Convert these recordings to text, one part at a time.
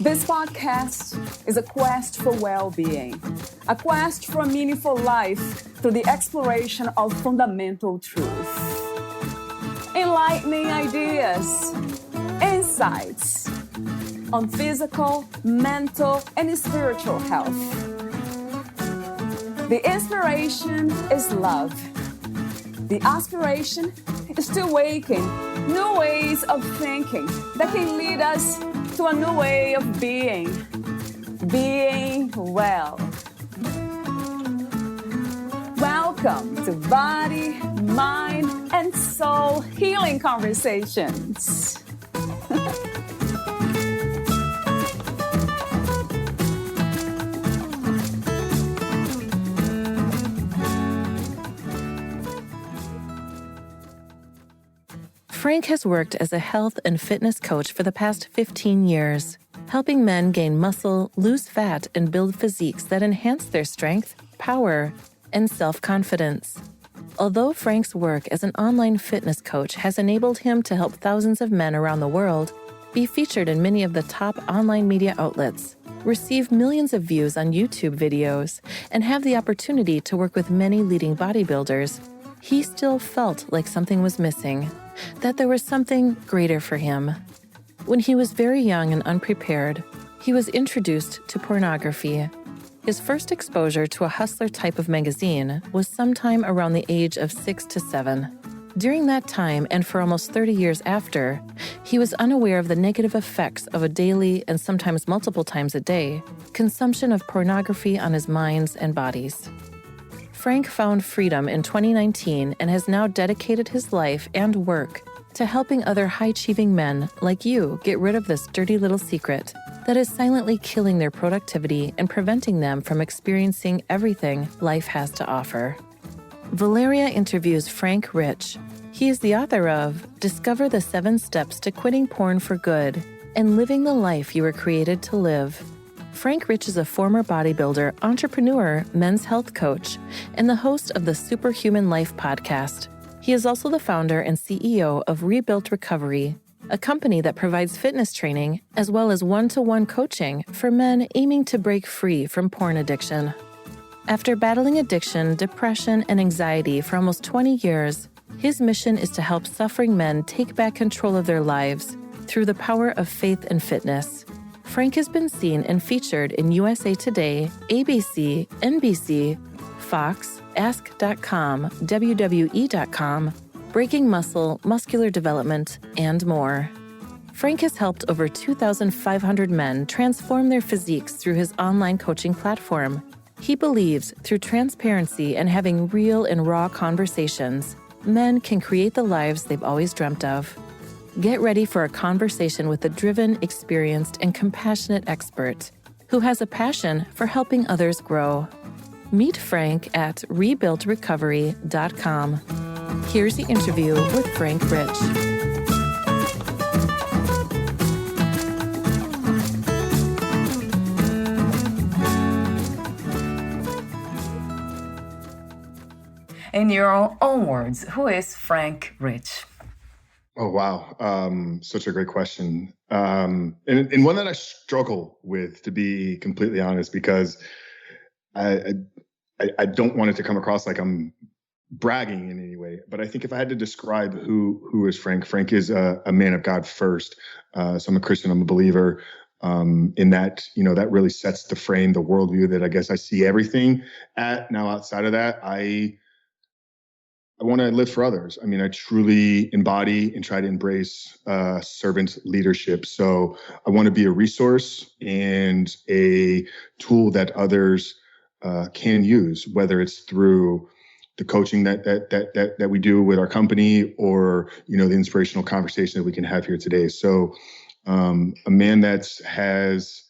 This podcast is a quest for well-being, a quest for a meaningful life through the exploration of fundamental truth. Enlightening ideas, insights on physical, mental, and spiritual health. The inspiration is love. The aspiration is to awaken new ways of thinking that can lead us to a new way of being well. Welcome to Body, Mind, and Soul Healing Conversations. Frank has worked as a health and fitness coach for the past 15 years, helping men gain muscle, lose fat, and build physiques that enhance their strength, power, and self-confidence. Although Frank's work as an online fitness coach has enabled him to help thousands of men around the world, be featured in many of the top online media outlets, receive millions of views on YouTube videos, and have the opportunity to work with many leading bodybuilders, he still felt like something was missing, that there was something greater for him. When he was very young and unprepared, he was introduced to pornography. His first exposure to a hustler type of magazine was sometime around the age of 6 to 7. During that time, and for almost 30 years after, he was unaware of the negative effects of a daily, and sometimes multiple times a day, consumption of pornography on his minds and bodies. Frank found freedom in 2019 and has now dedicated his life and work to helping other high-achieving men like you get rid of this dirty little secret that is silently killing their productivity and preventing them from experiencing everything life has to offer. Valeria interviews Frank Rich. He is the author of Discover the 7 Steps to Quitting Porn for Good and Living the Life You Were Created to Live. Frank Rich is a former bodybuilder, entrepreneur, men's health coach, and the host of the Superhuman Life podcast. He is also the founder and CEO of Rebuilt Recovery, a company that provides fitness training as well as one-to-one coaching for men aiming to break free from porn addiction. After battling addiction, depression, and anxiety for almost 20 years, his mission is to help suffering men take back control of their lives through the power of faith and fitness. Frank has been seen and featured in USA Today, ABC, NBC, Fox, Ask.com, WWE.com, Breaking Muscle, Muscular Development, and more. Frank has helped over 2,500 men transform their physiques through his online coaching platform. He believes through transparency and having real and raw conversations, men can create the lives they've always dreamt of. Get ready for a conversation with a driven, experienced, and compassionate expert who has a passion for helping others grow. Meet Frank at rebuiltrecovery.com. Here's the interview with Frank Rich. In your own words, who is Frank Rich? Oh, wow. Such a great question. And one that I struggle with, to be completely honest, because I don't want it to come across like I'm bragging in any way. But I think if I had to describe who is Frank, Frank is a man of God first. So I'm a Christian, I'm a believer. In that, that really sets the frame, the worldview that I guess I see everything at. Now, outside of that, I want to live for others. I mean, I truly embody and try to embrace servant leadership. So I want to be a resource and a tool that others can use, whether it's through the coaching that we do with our company, or the inspirational conversation that we can have here today. So a man that has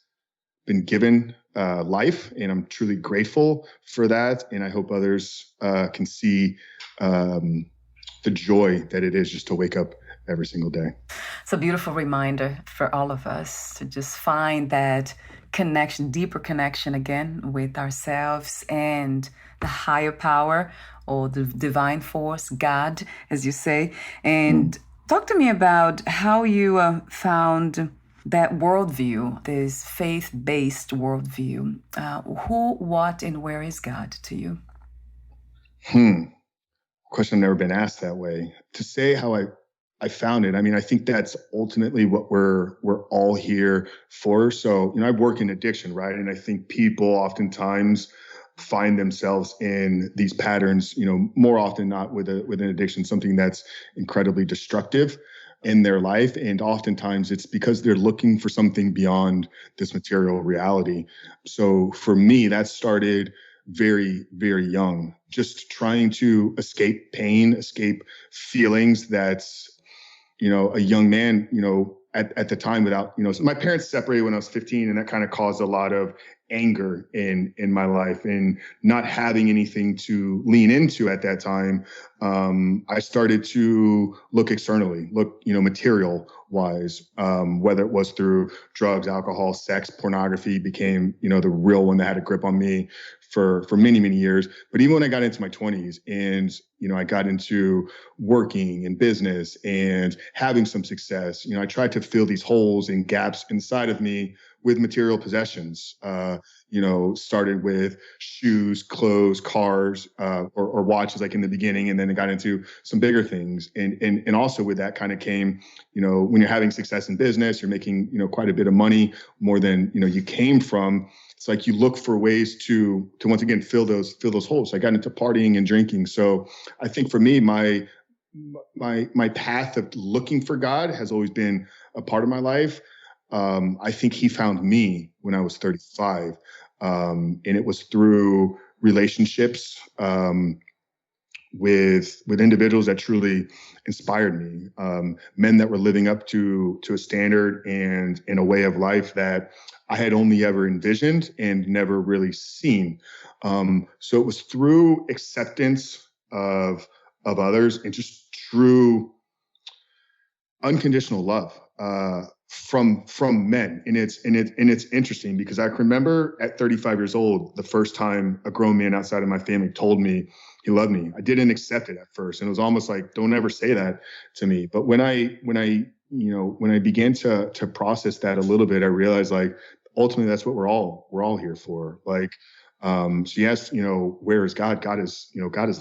been given life, and I'm truly grateful for that. And I hope others can see the joy that it is just to wake up every single day. It's a beautiful reminder for all of us to just find that connection, deeper connection again with ourselves and the higher power or the divine force, God, as you say. And talk to me about how you found that worldview, this faith-based worldview, who, what, and where is God to you? Question I've never been asked that way. To say how I found it, I mean, I think that's ultimately what we're all here for. So, I work in addiction, right? And I think people oftentimes find themselves in these patterns, more often not with an addiction, something that's incredibly destructive in their life. And oftentimes it's because they're looking for something beyond this material reality. So for me, that started very, very young, just trying to escape pain, escape feelings that's, a young man, at the time without, so my parents separated when I was 15, and that kind of caused a lot of anger in my life, and not having anything to lean into at that time. I started to look externally, material wise, whether it was through drugs, alcohol, sex, pornography became, the real one that had a grip on me for many, many years. But even when I got into my 20s and, I got into working in business and having some success, I tried to fill these holes and gaps inside of me with material possessions. Started with shoes, clothes, cars, or watches, like in the beginning, and then it got into some bigger things. And also with that kind of came, when you're having success in business, you're making, quite a bit of money, more than, you came from. It's like you look for ways to once again fill those holes. So I got into partying and drinking. So I think for me, my path of looking for God has always been a part of my life. I think he found me when I was 35. And it was through relationships with individuals that truly inspired me, men that were living up to a standard and in a way of life that I had only ever envisioned and never really seen. So it was through acceptance of others and just true unconditional love from men. And it's interesting because I remember at 35 years old, the first time a grown man outside of my family told me he loved me. I didn't accept it at first, and it was almost like, don't ever say that to me. But when I began to process that a little bit, I realized, like, ultimately that's what we're all here for. Like, so yes, where is God? God is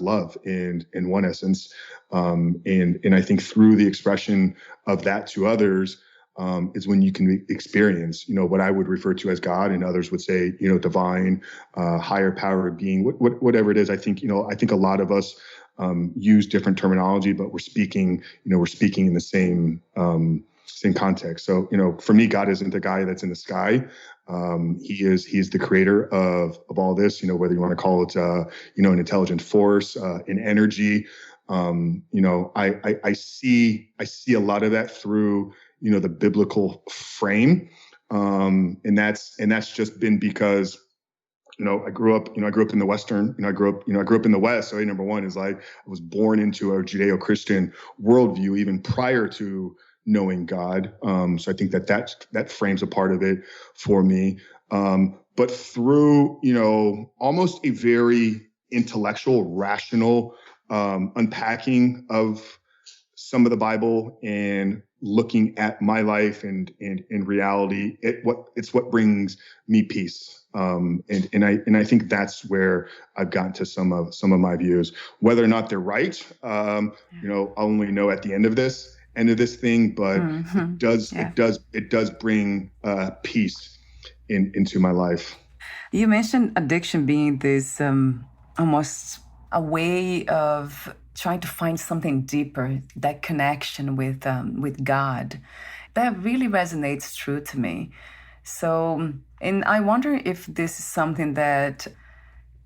love in one essence. And I think through the expression of that to others, is when you can experience, what I would refer to as God, and others would say, divine, higher power being, whatever it is. I think a lot of us use different terminology, but we're speaking in the same context. So, for me, God isn't the guy that's in the sky. He's the creator of all this, whether you want to call it, an intelligent force, an energy. I see a lot of that through, the biblical frame. And that's just been because, I grew up in the Western, I grew up in the West. So number one is, like, I was born into a Judeo-Christian worldview even prior to knowing God. So I think that frames a part of it for me. But through, almost a very intellectual, rational unpacking of some of the Bible and looking at my life and in reality, it's what brings me peace. And I think that's where I've gotten to some of my views. Whether or not they're right, I'll only know at the end of this thing, but it does bring peace into my life. You mentioned addiction being this almost a way of trying to find something deeper, that connection with God. That really resonates true to me. So, and I wonder if this is something that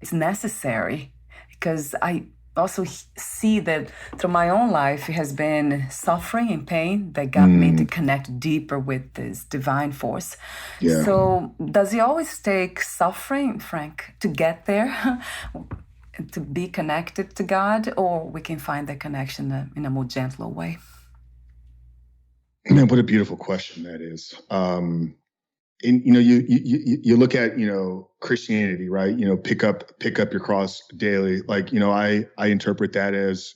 is necessary, because I also see that through my own life, it has been suffering and pain that got me to connect deeper with this divine force. Yeah. So does it always take suffering, Frank, to get there? To be connected to God, or we can find that connection in a more gentler way? Man, what a beautiful question that is. And you look at Christianity, right? Pick up your cross daily. Like, I interpret that as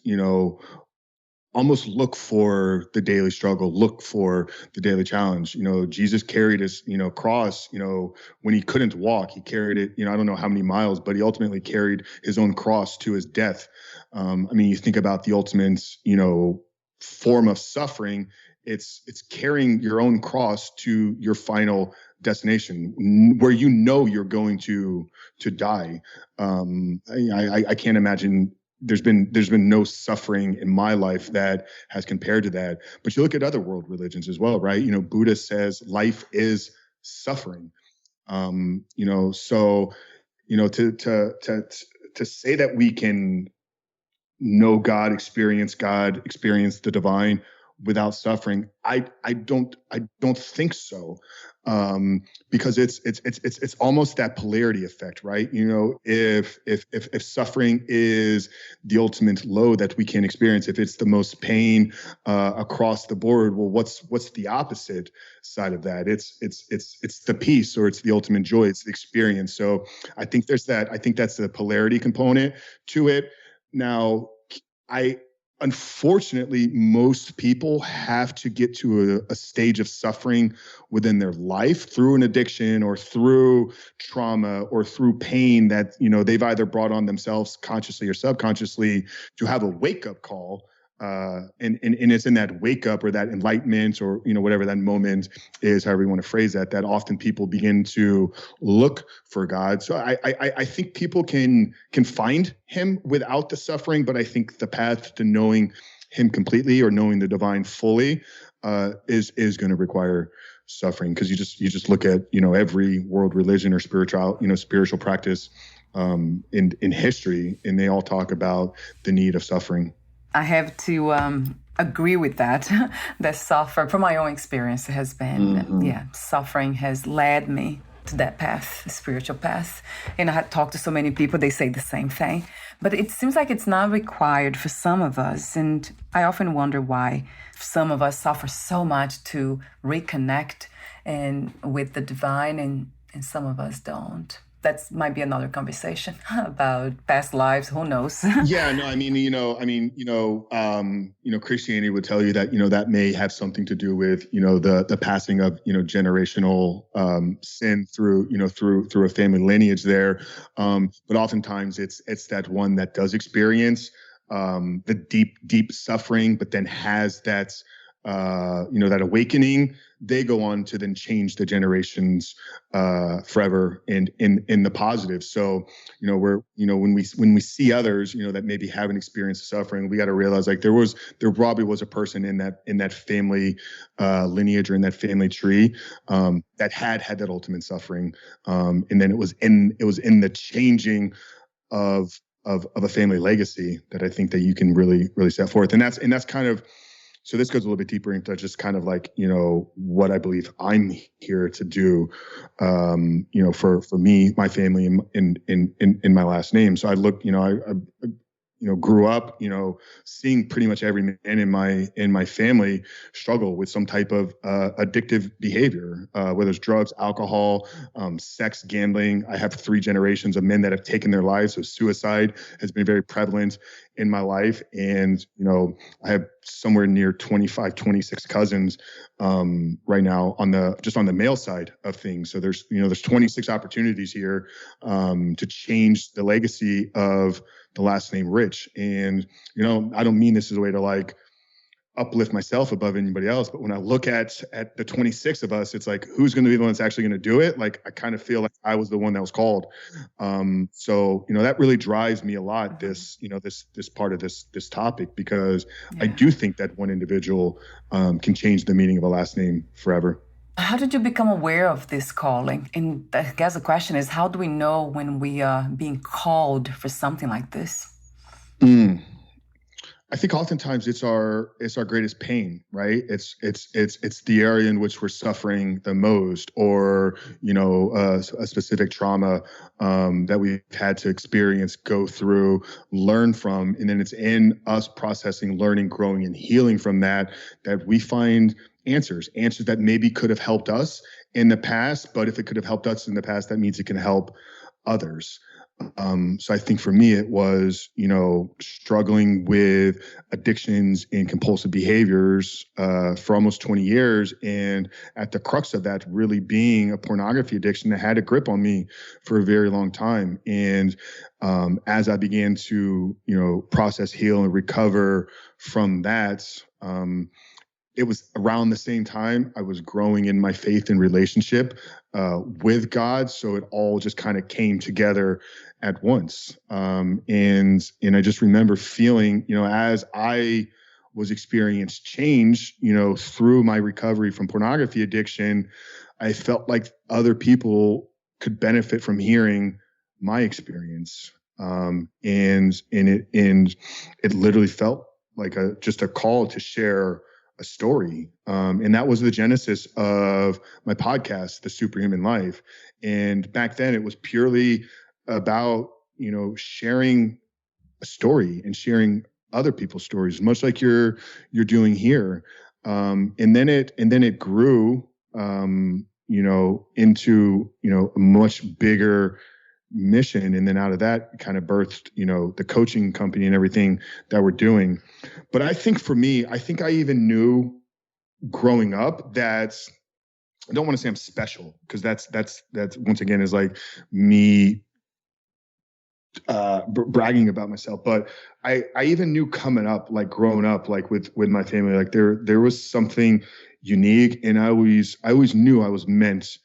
almost look for the daily struggle, look for the daily challenge. Jesus carried his, cross, when he couldn't walk, he carried it, I don't know how many miles, but he ultimately carried his own cross to his death. You think about the ultimate, form of suffering. It's carrying your own cross to your final destination where you're going to die. I can't imagine there's been no suffering in my life that has compared to that. But you look at other world religions as well, right? Buddha says life is suffering. So to say that we can know God, experience the divine without suffering, I don't think so. Because it's almost that polarity effect, right? If suffering is the ultimate low that we can experience, if it's the most pain across the board, well, what's the opposite side of that? It's the peace, or it's the ultimate joy, it's the experience. So I think that's the polarity component to it. Now, unfortunately, most people have to get to a stage of suffering within their life through an addiction or through trauma or through pain that, they've either brought on themselves consciously or subconsciously, to have a wake-up call. And it's in that wake up or that enlightenment or, whatever that moment is, however you want to phrase that often people begin to look for God. So I think people can find him without the suffering, but I think the path to knowing him completely or knowing the divine fully is going to require suffering. Because you just look at, every world religion or spiritual practice in history, and they all talk about the need of suffering. I have to agree with that. That suffer, from my own experience, has been, suffering has led me to that path, spiritual path. And I had talked to so many people, they say the same thing. But it seems like it's not required for some of us. And I often wonder why some of us suffer so much to reconnect with the divine, and some of us don't. That might be another conversation about past lives. Who knows? Yeah, no, Christianity would tell you that, that may have something to do with, the passing of, generational sin through a family lineage there. But oftentimes it's that one that does experience the deep suffering, but then has that, that awakening. They go on to then change the generations forever and in the positive. So, when we see others, that maybe haven't experienced suffering, we got to realize like there probably was a person in that family lineage or in that family tree that had that ultimate suffering, and then it was in the changing of a family legacy that I think that you can really set forth, and that's kind of. So this goes a little bit deeper into just kind of like, what I believe I'm here to do, for me, my family, in my last name. So I look, I grew up, seeing pretty much every man in my family struggle with some type of addictive behavior, whether it's drugs, alcohol, sex, gambling. I have 3 generations of men that have taken their lives. So suicide has been very prevalent in my life. And, I have somewhere near 25, 26 cousins right now on the male side of things. So there's 26 opportunities here to change the legacy of the last name Rich. And, I don't mean this as a way to like uplift myself above anybody else, but when I look at the 26 of us, it's like, who's going to be the one that's actually going to do it? Like, I kind of feel like I was the one that was called. So, that really drives me a lot, this part of this topic, because I do think that one individual can change the meaning of a last name forever. How did you become aware of this calling? And I guess the question is, how do we know when we are being called for something like this? I think oftentimes it's our greatest pain, right? It's the area in which we're suffering the most, or a specific trauma that we've had to experience, go through, learn from, and then it's in us processing, learning, growing, and healing from that we find answers that maybe could have helped us in the past. But if it could have helped us in the past, that means it can help others. So I think for me, it was, struggling with addictions and compulsive behaviors for almost 20 years. And at the crux of that really being a pornography addiction that had a grip on me for a very long time. And as I began to, process, heal, and recover from that, it was around the same time I was growing in my faith and relationship with God. So it all just kind of came together at once. And I just remember feeling, as I was experiencing change, through my recovery from pornography addiction, I felt like other people could benefit from hearing my experience. And it literally felt like just a call to share a story. And that was the genesis of my podcast, The Superhuman Life. And back then it was purely about, sharing a story and sharing other people's stories, much like you're doing here. And then it grew, into, a much bigger mission. And then out of that kind of birthed, the coaching company and everything that we're doing. But I think for me, I even knew growing up that I don't want to say I'm special, because that's once again is like me bragging about myself. But I even knew coming up, like growing up, like with my family, like there was something unique, and I always knew I was meant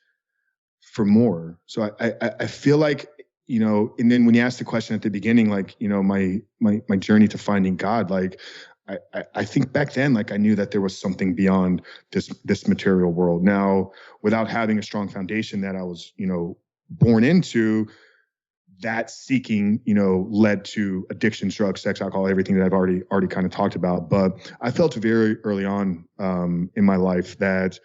for more. So I feel like, and then when you asked the question at the beginning, like, my journey to finding God, like, I think back then, like, I knew that there was something beyond this material world. Now, without having a strong foundation that I was, born into, that seeking, led to addictions, drugs, sex, alcohol, everything that I've already kind of talked about. But I felt very early on in my life that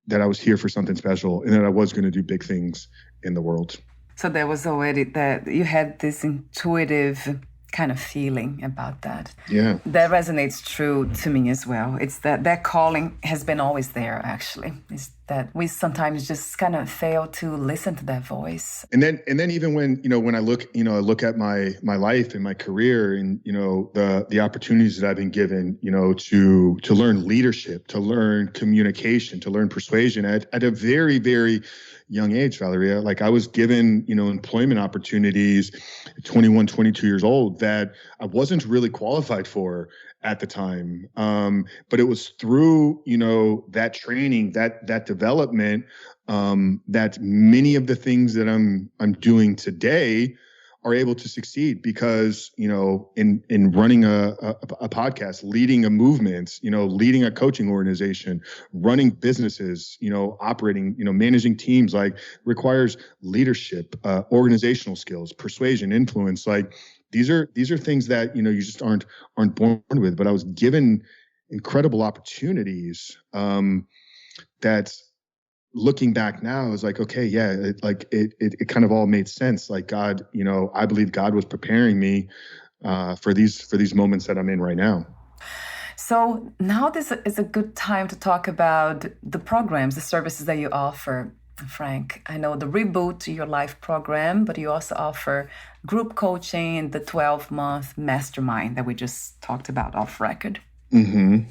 that I was here for something special, and that I was going to do big things in the world. So there was already that you had this intuitive kind of feeling about that. Yeah. That resonates true to me as well. It's that calling has been always there, actually. It's that we sometimes just kind of fail to listen to that voice. And then even when I look at my life and my career, and the opportunities that I've been given, to learn leadership, to learn communication, to learn persuasion at a very, very young age, Valeria. Like, I was given, employment opportunities at 21, 22 years old that I wasn't really qualified for at the time. But it was through, that training, that development, that many of the things that I'm doing today are able to succeed, because, in running a podcast, leading a movement, leading a coaching organization, running businesses, operating, managing teams, like, requires leadership, organizational skills, persuasion, influence. Like, these are things that, you just aren't born with. But I was given incredible opportunities, that, looking back now, is like, okay, yeah, it kind of all made sense. Like, God, I believe God was preparing me for these moments that I'm in right now. So now this is a good time to talk about the programs, the services that you offer, Frank. I know the Reboot Your Life program, but you also offer group coaching and the 12-month mastermind that we just talked about off record. Mm-hmm.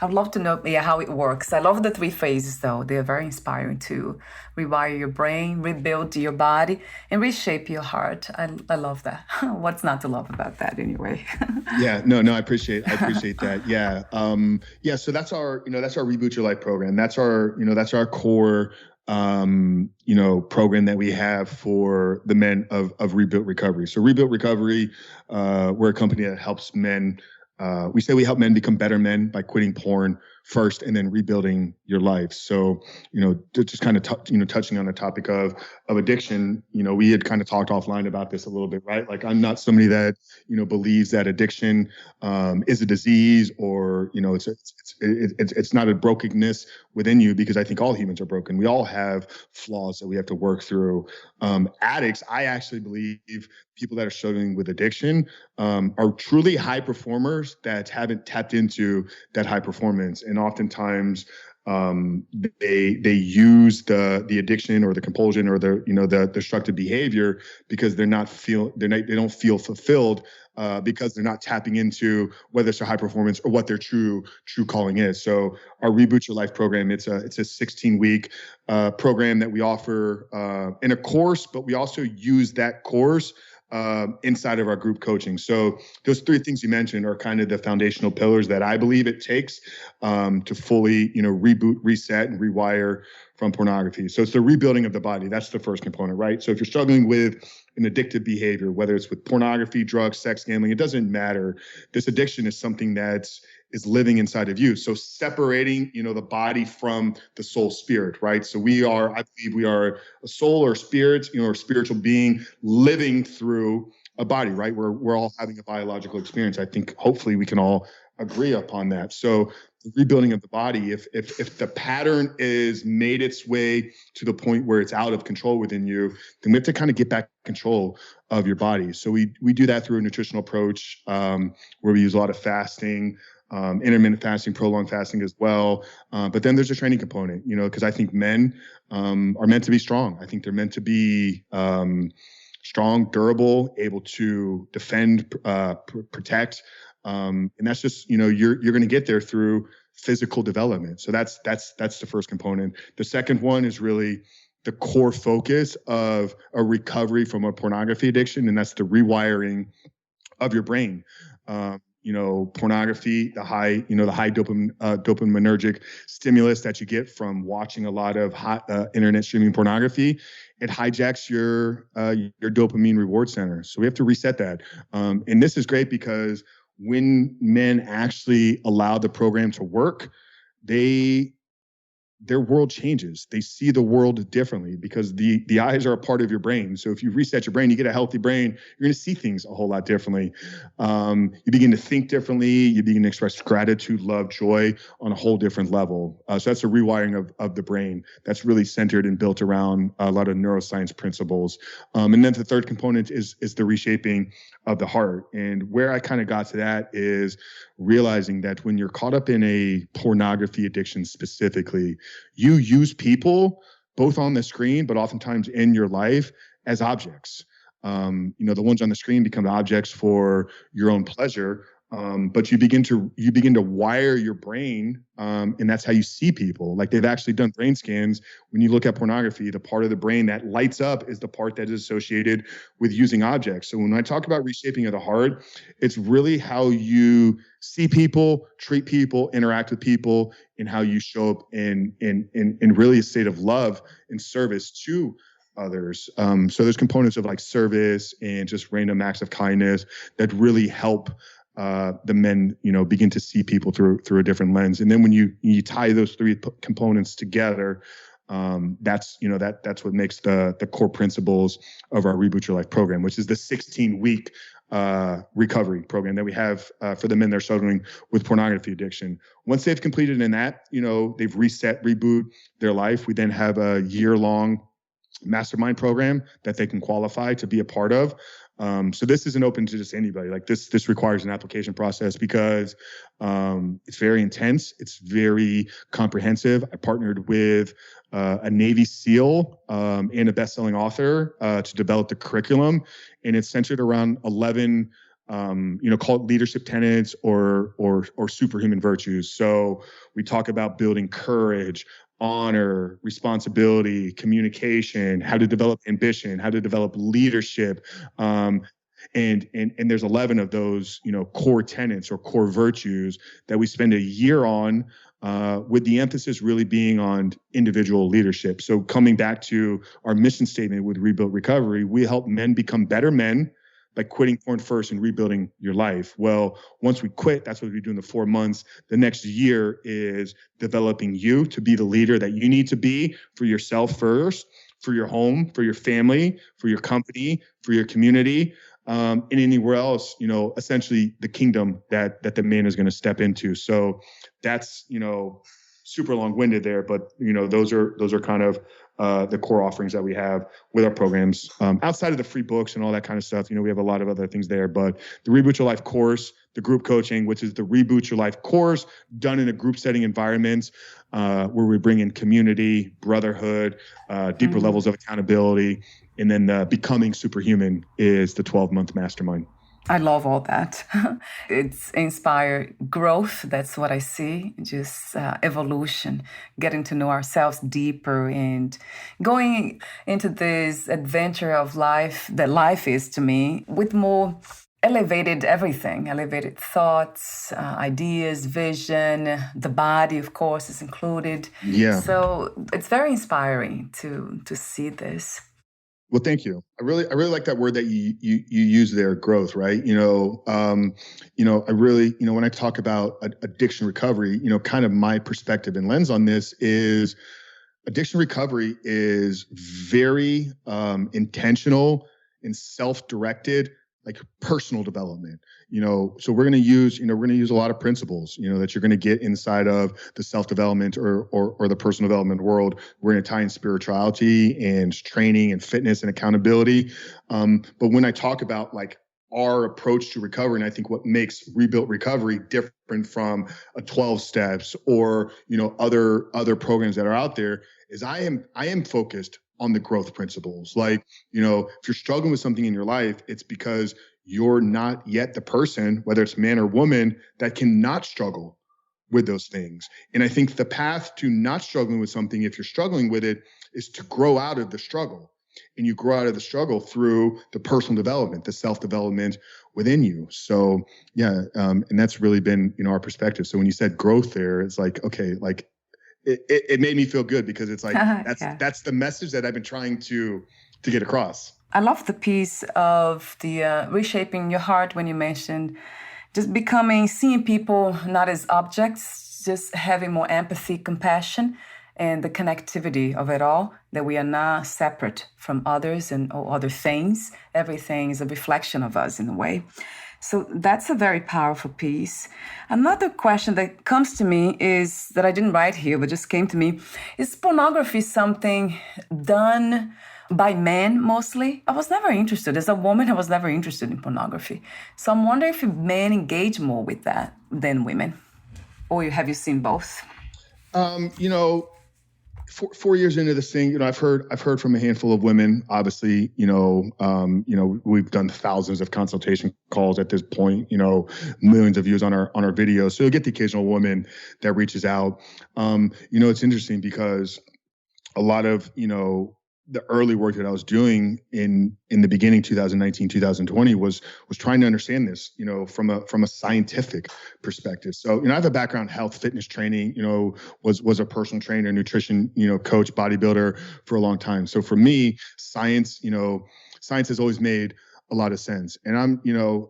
I'd love to know how it works. I love the 3 phases, though. They're very inspiring too. Rewire your brain, rebuild your body, and reshape your heart. I love that. What's not to love about that anyway? Yeah, no, I appreciate that. Yeah. So that's our Reboot Your Life program. That's our core, program that we have for the men of Rebuilt Recovery. So Rebuilt Recovery, we're a company that helps men. We say we help men become better men by quitting porn first and then rebuilding your life. So, just kind of, touching on the topic of addiction, we had kind of talked offline about this a little bit, right? Like, I'm not somebody that, believes that addiction is a disease, or, it's not a brokenness within you, because I think all humans are broken. We all have flaws that we have to work through. Addicts, I actually believe people that are struggling with addiction are truly high performers that haven't tapped into that high performance. And oftentimes They use the addiction or the compulsion or the destructive behavior because they don't feel fulfilled because they're not tapping into whether it's a high performance or what their true calling is. So our Reboot Your Life program, it's a 16-week program that we offer in a course, but we also use that course inside of our group coaching. So those three things you mentioned are kind of the foundational pillars that I believe it takes to fully, reboot, reset, and rewire from pornography. So it's the rebuilding of the body. That's the first component, right? So if you're struggling with an addictive behavior, whether it's with pornography, drugs, sex, gambling, it doesn't matter. This addiction is something is living inside of you. So separating, the body from the soul spirit, right? So I believe we are a soul or spirit, or spiritual being living through a body, right? We're all having a biological experience. I think hopefully we can all agree upon that. So the rebuilding of the body, if the pattern is made its way to the point where it's out of control within you, then we have to kind of get back control of your body. So we do that through a nutritional approach where we use a lot of fasting, intermittent fasting, prolonged fasting as well. But then there's a training component, because I think men are meant to be strong. I think they're meant to be strong, durable, able to defend, protect. And that's just, you're going to get there through physical development. So that's the first component. The second one is really the core focus of a recovery from a pornography addiction. And that's the rewiring of your brain. Pornography, the high dopaminergic stimulus that you get from watching a lot of internet streaming pornography, it hijacks your dopamine reward center. So we have to reset that. And this is great because when men actually allow the program to work, their world changes. They see the world differently because the eyes are a part of your brain. So if you reset your brain, you get a healthy brain, you're going to see things a whole lot differently. You begin to think differently. You begin to express gratitude, love, joy on a whole different level. So that's a rewiring of the brain that's really centered and built around a lot of neuroscience principles. And then the third component is the reshaping of the heart. And where I kind of got to that is realizing that when you're caught up in a pornography addiction specifically, you use people both on the screen, but oftentimes in your life as objects. The ones on the screen become objects for your own pleasure. But you begin to wire your brain, and that's how you see people. Like they've actually done brain scans. When you look at pornography, the part of the brain that lights up is the part that is associated with using objects. So when I talk about reshaping of the heart, it's really how you see people, treat people, interact with people, and how you show up in really a state of love and service to others. So there's components of like service and just random acts of kindness that really help the men, begin to see people through a different lens. And then when you tie those three components together, that's what makes the core principles of our Reboot Your Life program, which is the 16-week recovery program that we have for the men that are struggling with pornography addiction. Once they've completed in that, they've reboot their life. We then have a year-long mastermind program that they can qualify to be a part of. So this isn't open to just anybody. Like this requires an application process because it's very intense. It's very comprehensive. I partnered with a Navy SEAL and a best-selling author to develop the curriculum, and it's centered around 11 called leadership tenets or superhuman virtues. So we talk about building courage, honor, responsibility, communication, how to develop ambition, how to develop leadership. And there's 11 of those, core tenets or core virtues that we spend a year on, with the emphasis really being on individual leadership. So coming back to our mission statement with Rebuilt Recovery, we help men become better men by quitting porn first and rebuilding your life. Well, once we quit, that's what we do in the 4 months. The next year is developing you to be the leader that you need to be for yourself first, for your home, for your family, for your company, for your community, and anywhere else, essentially the kingdom that the man is going to step into. So that's, super long-winded there, but those are kind of the core offerings that we have with our programs. Outside of the free books and all that kind of stuff, we have a lot of other things there. But the Reboot Your Life course, the group coaching, which is the Reboot Your Life course, done in a group setting environment, where we bring in community, brotherhood, deeper levels of accountability, and then the Becoming Superhuman is the 12-month mastermind. I love all that. It's inspired growth. That's what I see. Just evolution, getting to know ourselves deeper and going into this adventure of life that life is to me with more elevated everything, elevated thoughts, ideas, vision. The body, of course, is included. Yeah. So it's very inspiring to see this. Well, thank you. I really like that word that you use there, growth, right? I really, when I talk about addiction recovery, kind of my perspective and lens on this is addiction recovery is very intentional and self-directed, like personal development. So we're going to use a lot of principles, that you're going to get inside of the self-development or the personal development world. We're going to tie in spirituality and training and fitness and accountability. But when I talk about like our approach to recovery, and I think what makes Rebuilt Recovery different from a 12 steps or, other programs that are out there is I am focused on the growth principles. Like, if you're struggling with something in your life, it's because you're not yet the person, whether it's man or woman, that cannot struggle with those things. And I think the path to not struggling with something, if you're struggling with it, is to grow out of the struggle. And you grow out of the struggle through the personal development, the self-development within you. So yeah, and that's really been, our perspective. So when you said growth there, it's like, okay, like it made me feel good because it's like, that's the message that I've been trying to get across. I love the piece of the reshaping your heart when you mentioned just seeing people not as objects, just having more empathy, compassion, and the connectivity of it all, that we are not separate from others or other things. Everything is a reflection of us in a way. So that's a very powerful piece. Another question that comes to me is, that I didn't write here, but just came to me, is pornography something done by men mostly? I was never interested. As a woman, I was never interested in pornography. So I'm wondering if men engage more with that than women. Or have you seen both? 4 years into this thing, I've heard from a handful of women. Obviously, we've done thousands of consultation calls at this point. Millions of views on our videos. So you'll get the occasional woman that reaches out. It's interesting because a lot of the early work that I was doing in the beginning, 2019, 2020, was trying to understand this, from a scientific perspective. So, I have a background in health, fitness training, was a personal trainer, nutrition, coach, bodybuilder for a long time. So for me, science has always made a lot of sense. And I'm,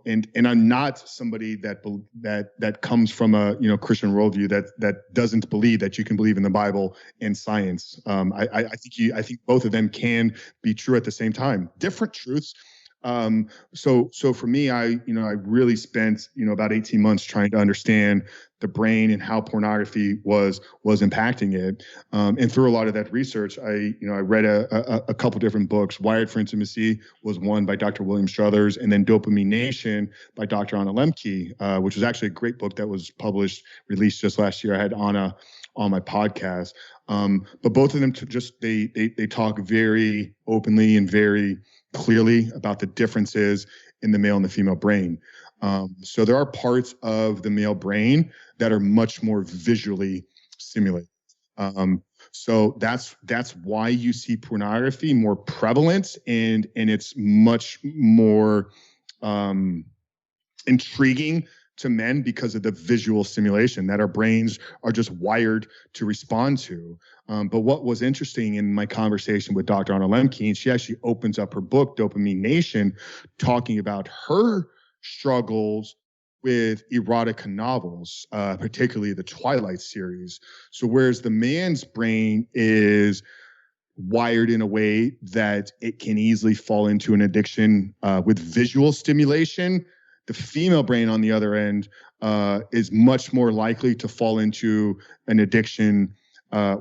and I'm not somebody that comes from a, Christian worldview that doesn't believe that you can believe in the Bible and science. I think both of them can be true at the same time. Different truths. So for me, I really spent, about 18 months trying to understand the brain and how pornography was impacting it. And through a lot of that research, I read a couple different books. Wired for Intimacy was one by Dr. William Struthers, and then Dopamine Nation by Dr. Anna Lembke, which was actually a great book that was released just last year. I had Anna on my podcast. But both of them they talk very openly and very clearly about the differences in the male and the female brain. So there are parts of the male brain that are much more visually stimulated. So that's why you see pornography more prevalent and it's much more intriguing to men because of the visual stimulation that our brains are just wired to respond to. But what was interesting in my conversation with Dr. Anna Lembke, and she actually opens up her book, Dopamine Nation, talking about her struggles with erotica novels, particularly the Twilight series. So whereas the man's brain is wired in a way that it can easily fall into an addiction with visual stimulation, The female brain, on the other end, is much more likely to fall into an addiction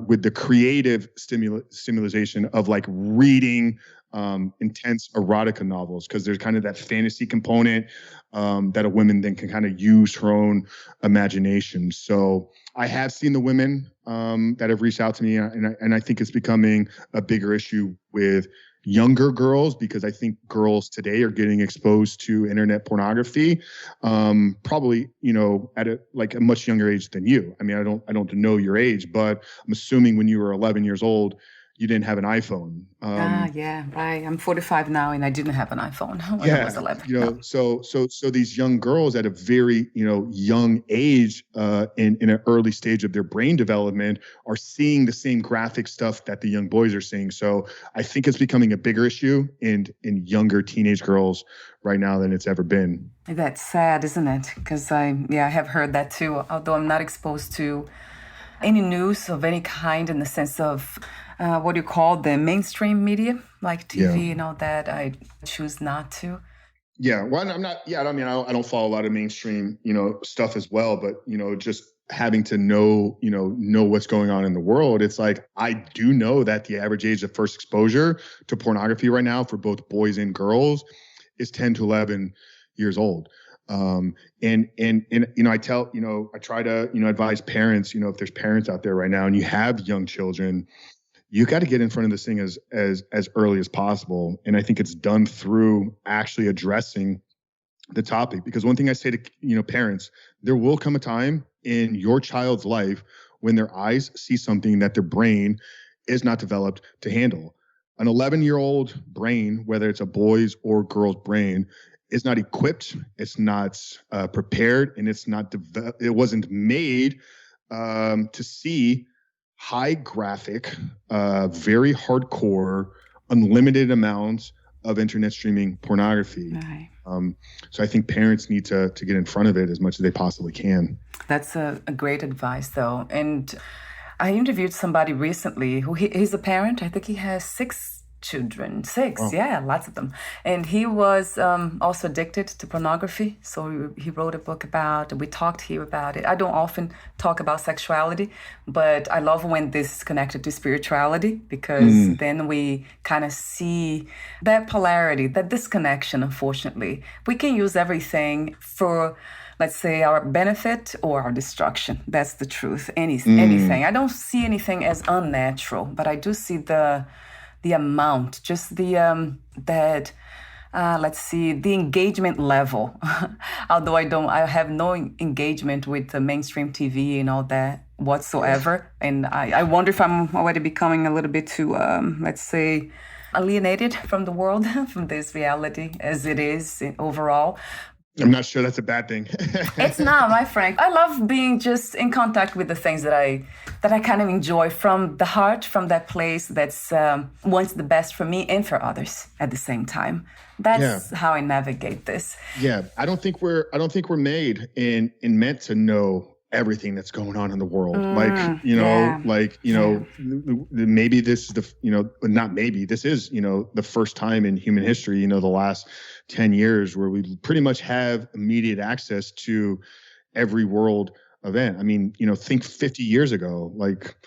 with the creative stimulation of like reading intense erotica novels, because there's kind of that fantasy component that a woman then can kind of use her own imagination. So I have seen the women that have reached out to me, and I think it's becoming a bigger issue with younger girls, because I think girls today are getting exposed to internet pornography, probably, at a much younger age than you. I mean, I don't know your age, but I'm assuming when you were 11 years old, you didn't have an iPhone. Yeah, I'm 45 now, and I didn't have an iPhone when I was 11. No. So these young girls at a very, young age, in an early stage of their brain development, are seeing the same graphic stuff that the young boys are seeing. So I think it's becoming a bigger issue in younger teenage girls right now than it's ever been. That's sad, isn't it? Because I have heard that too, although I'm not exposed to any news of any kind in the sense of what do you call the mainstream media, like TV and all that. I choose not to. Yeah, well, I'm not. Yeah, I mean, I don't follow a lot of mainstream, stuff as well. But just having to know what's going on in the world. It's like, I do know that the average age of first exposure to pornography right now for both boys and girls is 10 to 11 years old. And I try to advise parents, if there's parents out there right now and you have young children, you got to get in front of this thing as early as possible. And I think it's done through actually addressing the topic. Because one thing I say to parents, there will come a time in your child's life when their eyes see something that their brain is not developed to handle. An 11-year-old brain, whether it's a boy's or girl's brain, is not equipped, it's not prepared, and it wasn't made to see high graphic, very hardcore, unlimited amounts of internet streaming pornography. Right. So I think parents need to get in front of it as much as they possibly can. That's a great advice, though. And I interviewed somebody recently who he's a parent. I think he has 6 children. 6, wow. Yeah, lots of them. And he was also addicted to pornography. So he wrote a book about it. We talked here about it. I don't often talk about sexuality, but I love when this is connected to spirituality, because then we kind of see that polarity, that disconnection, unfortunately. We can use everything for, let's say, our benefit or our destruction. That's the truth. Anything. I don't see anything as unnatural, but I do see the amount, just the the engagement level. Although I have no engagement with the mainstream TV and all that whatsoever. And I wonder if I'm already becoming a little bit too, alienated from the world, from this reality as it is overall. I'm not sure that's a bad thing. It's not, my friend. I love being just in contact with the things that I kind of enjoy from the heart, from that place that's wants the best for me and for others at the same time. That's how I navigate this. Yeah, I don't think we're made and meant to know everything that's going on in the world. Maybe this is not maybe, this is, the first time in human history, the last 10 years where we pretty much have immediate access to every world event. I mean, think 50 years ago,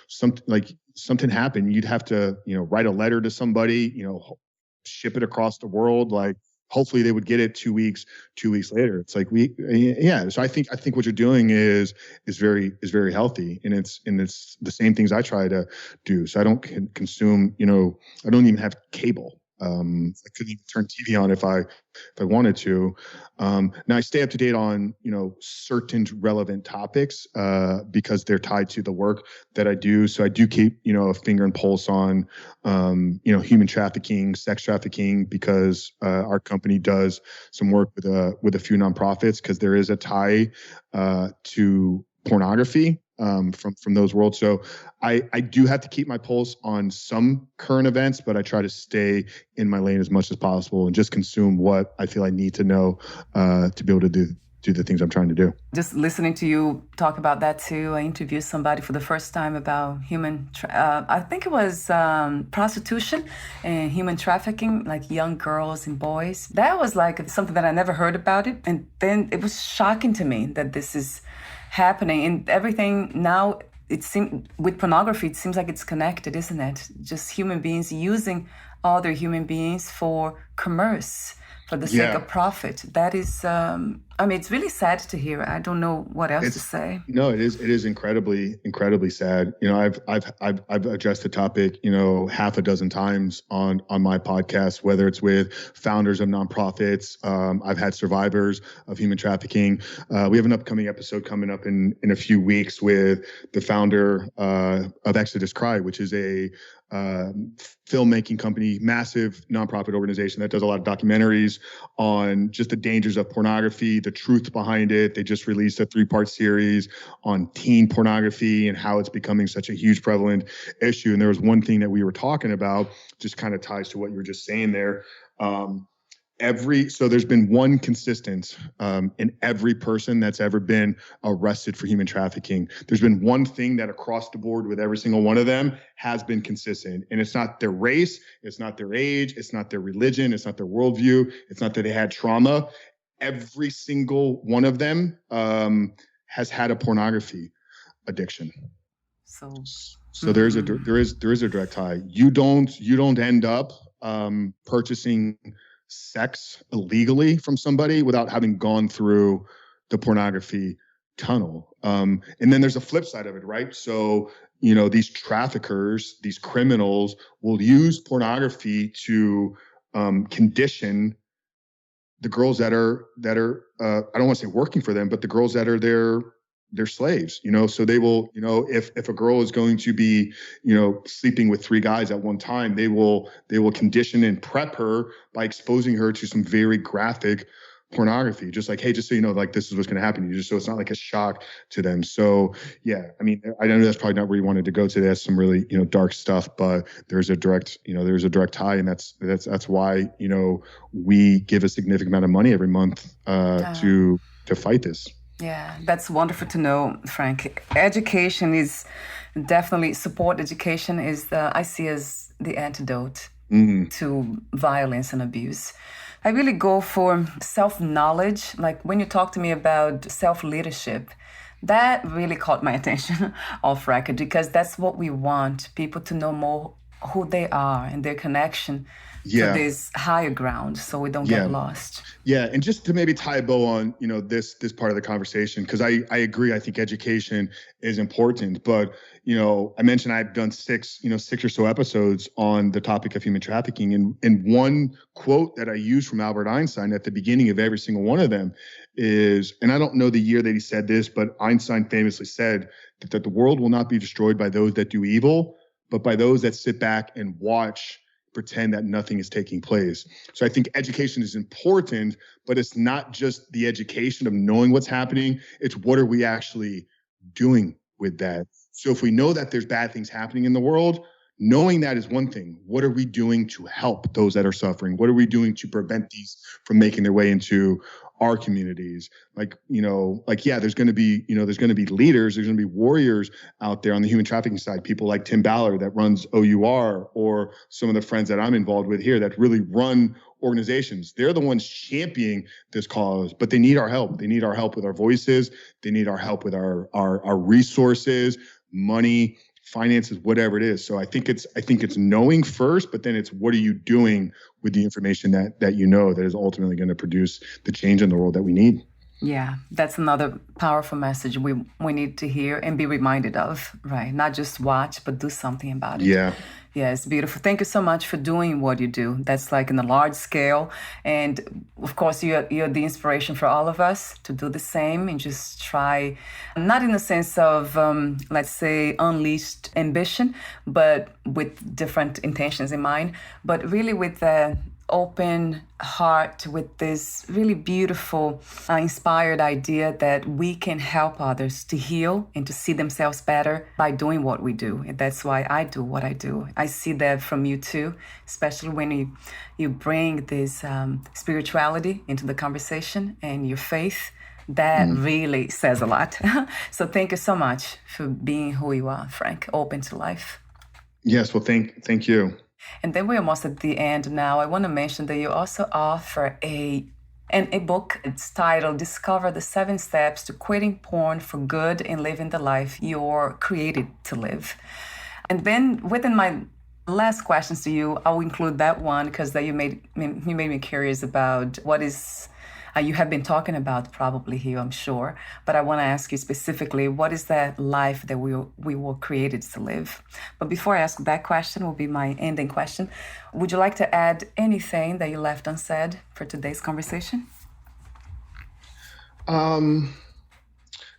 something happened, you'd have to, write a letter to somebody, ship it across the world. Hopefully they would get it 2 weeks later. It's like so I think what you're doing is very healthy, and it's the same things I try to do. So I don't consume, I don't even have cable. I couldn't even turn TV on if I wanted to. Now I stay up to date on, certain relevant topics, because they're tied to the work that I do. So I do keep, a finger and pulse on, human trafficking, sex trafficking, because our company does some work with a few nonprofits, because there is a tie to pornography from those worlds. So I do have to keep my pulse on some current events, but I try to stay in my lane as much as possible and just consume what I feel I need to know to be able to do the things I'm trying to do. Just listening to you talk about that too. I interviewed somebody for the first time about I think it was prostitution and human trafficking, like young girls and boys. That was like something that I never heard about it. And then it was shocking to me that this is happening. And everything now, it seems with pornography, it seems like it's connected, isn't it? Just human beings using other human beings for commerce, for the sake of profit. That is, it's really sad to hear. I don't know what else to say. No, it is incredibly, incredibly sad. I've addressed the topic, half a dozen times on my podcast, whether it's with founders of nonprofits. I've had survivors of human trafficking. We have an upcoming episode coming up in a few weeks with the founder of Exodus Cry, which is a filmmaking company, massive nonprofit organization that does a lot of documentaries on just the dangers of pornography, the truth behind it. They just released a 3-part series on teen pornography and how it's becoming such a huge prevalent issue. And there was one thing that we were talking about, just kind of ties to what you were just saying there. So there's been one consistent in every person that's ever been arrested for human trafficking. There's been one thing that across the board with every single one of them has been consistent. And it's not their race, it's not their age, it's not their religion, it's not their worldview, it's not that they had trauma. Every single one of them has had a pornography addiction. So there is a direct tie. You don't end up purchasing sex illegally from somebody without having gone through the pornography tunnel. And then there's a flip side of it, right? So, these traffickers, these criminals will use pornography to condition the girls that are I don't want to say working for them, but the girls that are their slaves, so they will, if a girl is going to be, sleeping with 3 guys at one time, they will condition and prep her by exposing her to some very graphic pornography, just like, hey, just so you know, like, this is what's going to happen to you, just so it's not like a shock to them. So yeah, I know that's probably not where you wanted to go today. That's some really, dark stuff, but there's a direct tie, and that's why, we give a significant amount of money every month to fight this. Yeah, that's wonderful to know, Frank. Education is definitely, support education is I see as the antidote to violence and abuse. I really go for self-knowledge. Like when you talk to me about self-leadership, that really caught my attention off record, because that's what we want, people to know more who they are and their connection to this higher ground, so we don't get lost. Yeah, and just to maybe tie a bow on, this part of the conversation, because I agree. I think education is important, but I mentioned I've done 6 or so episodes on the topic of human trafficking, and one quote that I use from Albert Einstein at the beginning of every single one of them is, and I don't know the year that he said this, but Einstein famously said that the world will not be destroyed by those that do evil, but by those that sit back and watch, pretend that nothing is taking place. So I think education is important, but it's not just the education of knowing what's happening. It's what are we actually doing with that? So if we know that there's bad things happening in the world, knowing that is one thing. What are we doing to help those that are suffering? What are we doing to prevent these from making their way into our communities? There's going to be leaders, there's going to be warriors out there on the human trafficking side, people like Tim Ballard that runs OUR, or some of the friends that I'm involved with here that really run organizations. They're the ones championing this cause, but they need our help. They need our help with our voices. They need our help with our resources, money, finances, whatever it is. So I think it's knowing first, but then it's what are you doing with the information that that is ultimately going to produce the change in the world that we need. Yeah, that's another powerful message we need to hear and be reminded of, right? Not just watch, but do something about it. Yeah, it's beautiful. Thank you so much for doing what you do. That's like in a large scale. And of course, you're the inspiration for all of us to do the same and just try, not in the sense of, let's say, unleashed ambition, but with different intentions in mind, but really with the open heart, with this really beautiful, inspired idea that we can help others to heal and to see themselves better by doing what we do. And that's why I do what I do. I see that from you too, especially when you bring this spirituality into the conversation and your faith. That really says a lot. So thank you so much for being who you are, Frank, open to life. Yes, well, thank you. And then we're almost at the end now. I want to mention that you also offer an ebook. It's titled Discover the 7 Steps to Quitting Porn for Good and Living the Life You're Created to Live. And then within my last questions to you, I'll include that one because that you made me curious about what is you have been talking about probably here, I'm sure. But I want to ask you specifically, what is that life that we were created to live? But before I ask that question, will be my ending question. Would you like to add anything that you left unsaid for today's conversation?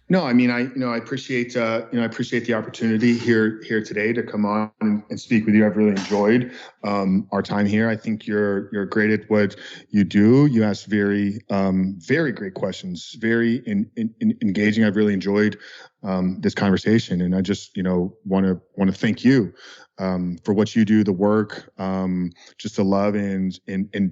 No, I mean, I appreciate the opportunity here today to come on and speak with you. I've really enjoyed our time here. I think you're great at what you do. You ask very great questions, very engaging. I've really enjoyed this conversation, and I just want to thank you for what you do, the work, just the love and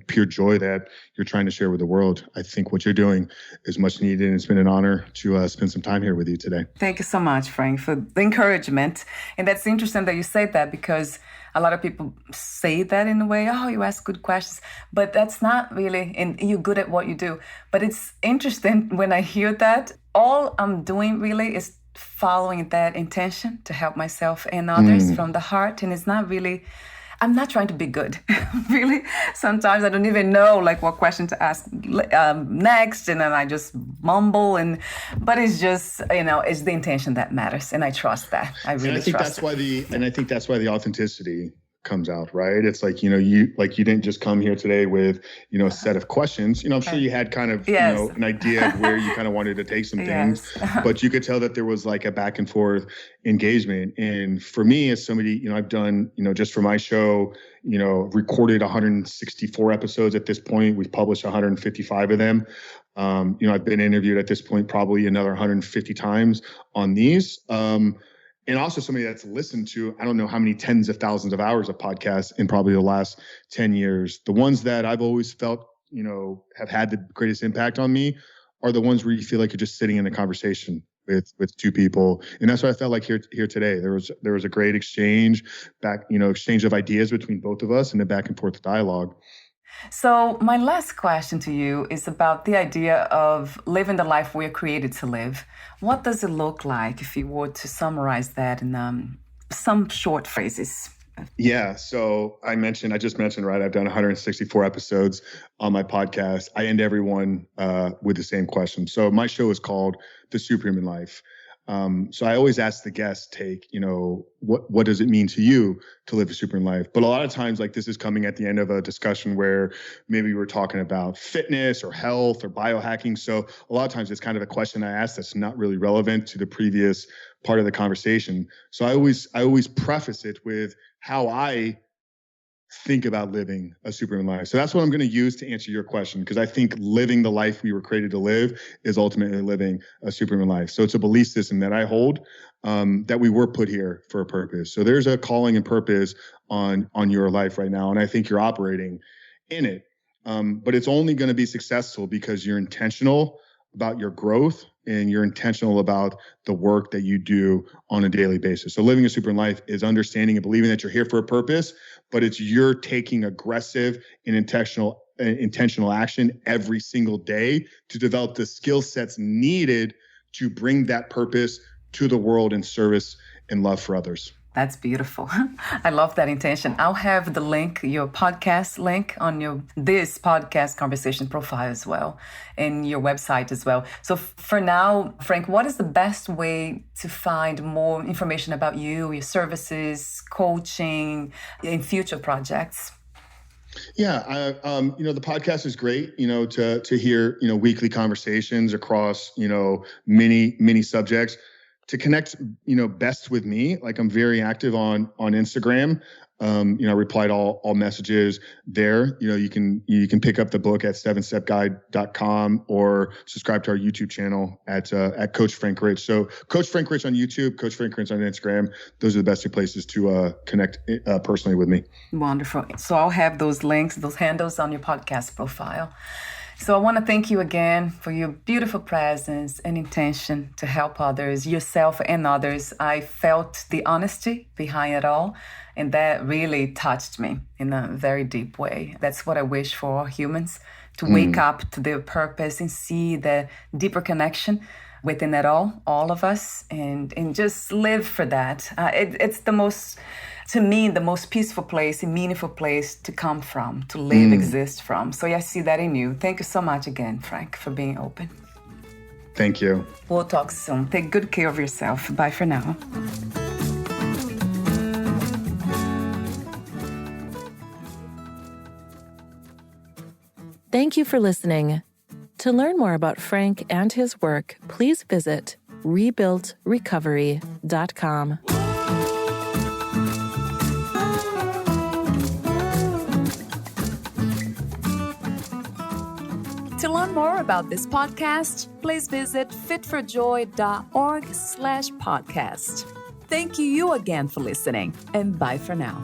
pure joy that you're trying to share with the world. I think what you're doing is much needed, and it's been an honor to spend some time here with you today. Thank you so much, Frank, for the encouragement. And that's interesting that you said that, because a lot of people say that in a way, oh, you ask good questions, but that's not really, and you're good at what you do. But it's interesting when I hear that, all I'm doing really is following that intention to help myself and others from the heart. And it's not really, I'm not trying to be good. Really, sometimes I don't even know what question to ask next, and then I just mumble. But it's just, it's the intention that matters, and I trust that. I really trust it. And I think that's why the authenticity comes out, right? It's you didn't just come here today with a set of questions. I'm sure you had kind of an idea of where you kind of wanted to take some things, but you could tell that there was a back and forth engagement. And for me, as somebody, I've done just for my show, recorded 164 episodes at this point. We've published 155 of them. I've been interviewed at this point probably another 150 times on these. And also somebody that's listened to, I don't know how many tens of thousands of hours of podcasts in probably the last 10 years. The ones that I've always felt, have had the greatest impact on me are the ones where you feel like you're just sitting in a conversation with two people. And that's what I felt like here today. There was a great exchange of ideas between both of us and a back and forth dialogue. So my last question to you is about the idea of living the life we're created to live. What does it look like if you were to summarize that in some short phrases? Yeah. So I just mentioned, right, I've done 164 episodes on my podcast. I end everyone with the same question. So my show is called The Superhuman Life. So I always ask the guest what does it mean to you to live a superhuman life? But a lot of times, this is coming at the end of a discussion where maybe we're talking about fitness or health or biohacking. So a lot of times it's kind of a question I ask that's not really relevant to the previous part of the conversation. So I always preface it with how I think about living a superhuman life. So that's what I'm going to use to answer your question, because I think living the life we were created to live is ultimately living a superhuman life. So it's a belief system that I hold, that we were put here for a purpose. So there's a calling and purpose on your life right now, and I think you're operating in it. But it's only going to be successful because you're intentional about your growth and you're intentional about the work that you do on a daily basis. So living a superhuman life is understanding and believing that you're here for a purpose, but it's you're taking aggressive and intentional action every single day to develop the skill sets needed to bring that purpose to the world in service and love for others. That's beautiful. I love that intention. I'll have the link, your podcast link, on this podcast conversation profile as well, and your website as well. So for now, Frank, what is the best way to find more information about you, your services, coaching, in future projects? Yeah, the podcast is great, to hear, weekly conversations across, many subjects. To connect, best with me, I'm very active on Instagram. I reply to all messages there. You can pick up the book at 7stepguide.com or subscribe to our YouTube channel at Coach Frank Rich. So Coach Frank Rich on YouTube, Coach Frank Rich on Instagram. Those are the best two places to connect personally with me. Wonderful. So I'll have those links, those handles on your podcast profile. So I want to thank you again for your beautiful presence and intention to help others, yourself and others. I felt the honesty behind it all, and that really touched me in a very deep way. That's what I wish for all humans, to wake up to their purpose and see the deeper connection within it all of us, and just live for that. It's the most, to me, the most peaceful place and meaningful place to come from, to live, exist from. So I see that in you. Thank you so much again, Frank, for being open. Thank you. We'll talk soon. Take good care of yourself. Bye for now. Thank you for listening. To learn more about Frank and his work, please visit rebuiltrecovery.com. To learn more about this podcast, please visit fitforjoy.org/podcast. Thank you again for listening, and bye for now.